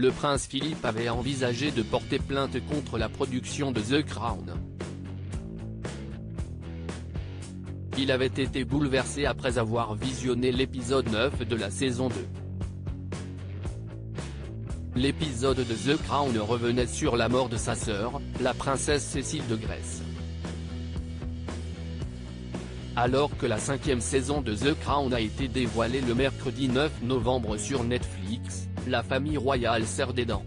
le prince Philippe avait envisagé de porter plainte contre la production de The Crown. Il avait été bouleversé après avoir visionné l'épisode 9 de la saison 2. L'épisode de The Crown revenait sur la mort de sa sœur, la princesse Cécile de Grèce. Alors que la 5e saison de The Crown a été dévoilée le mercredi 9 novembre sur Netflix, la famille royale serre des dents.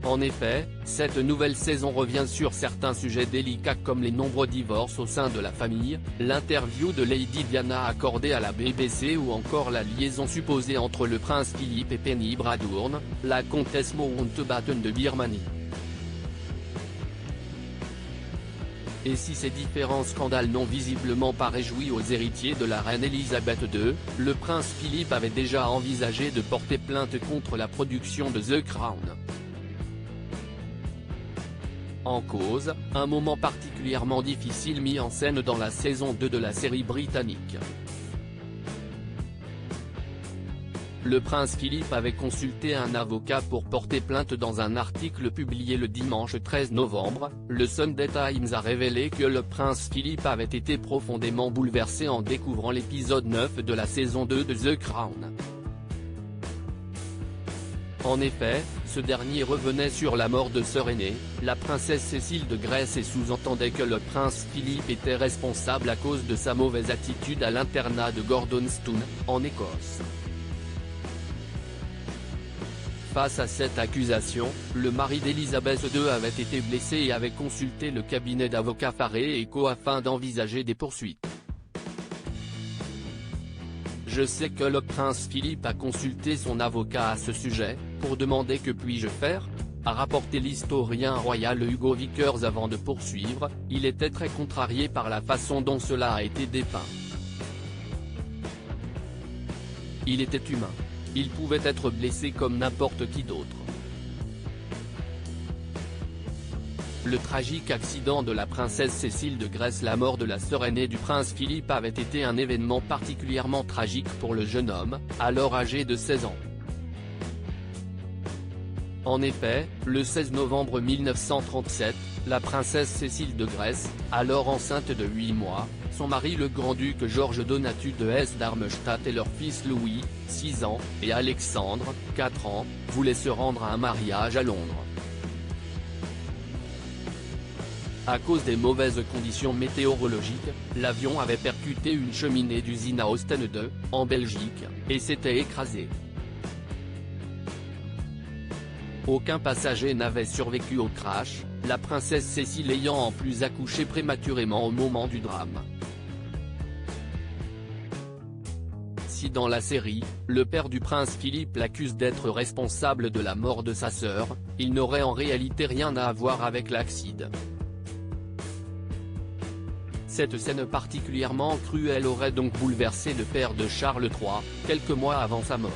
En effet, cette nouvelle saison revient sur certains sujets délicats comme les nombreux divorces au sein de la famille, l'interview de Lady Diana accordée à la BBC ou encore la liaison supposée entre le prince Philippe et Penny Bradburn, la comtesse Mountbatten de Birmanie. Et si ces différents scandales n'ont visiblement pas réjoui aux héritiers de la reine Elisabeth II, le prince Philippe avait déjà envisagé de porter plainte contre la production de The Crown. En cause, un moment particulièrement difficile mis en scène dans la saison 2 de la série britannique. Le prince Philippe avait consulté un avocat pour porter plainte. Dans un article publié le dimanche 13 novembre, le Sunday Times a révélé que le prince Philippe avait été profondément bouleversé en découvrant l'épisode 9 de la saison 2 de The Crown. En effet, ce dernier revenait sur la mort de sœur aînée, la princesse Cécile de Grèce, et sous-entendait que le prince Philippe était responsable à cause de sa mauvaise attitude à l'internat de Gordonstoun, en Écosse. Face à cette accusation, le mari d'Elisabeth II avait été blessé et avait consulté le cabinet d'avocats Faré & Co afin d'envisager des poursuites. Je sais que le prince Philippe a consulté son avocat à ce sujet, pour demander que puis-je faire, a rapporté l'historien royal Hugo Vickers avant de poursuivre. Il était très contrarié par la façon dont cela a été dépeint. Il était humain. Il pouvait être blessé comme n'importe qui d'autre. Le tragique accident de la princesse Cécile de Grèce, la mort de la sœur aînée du prince Philippe, avait été un événement particulièrement tragique pour le jeune homme, alors âgé de 16 ans. En effet, le 16 novembre 1937, la princesse Cécile de Grèce, alors enceinte de 8 mois, son mari le grand-duc Georges Donatu de Hesse-Darmstadt et leur fils Louis, 6 ans, et Alexandre, 4 ans, voulaient se rendre à un mariage à Londres. À cause des mauvaises conditions météorologiques, l'avion avait percuté une cheminée d'usine à Oostende, en Belgique, et s'était écrasé. Aucun passager n'avait survécu au crash, la princesse Cécile ayant en plus accouché prématurément au moment du drame. Si dans la série, le père du prince Philippe l'accuse d'être responsable de la mort de sa sœur, il n'aurait en réalité rien à voir avec l'accident. Cette scène particulièrement cruelle aurait donc bouleversé le père de Charles III, quelques mois avant sa mort.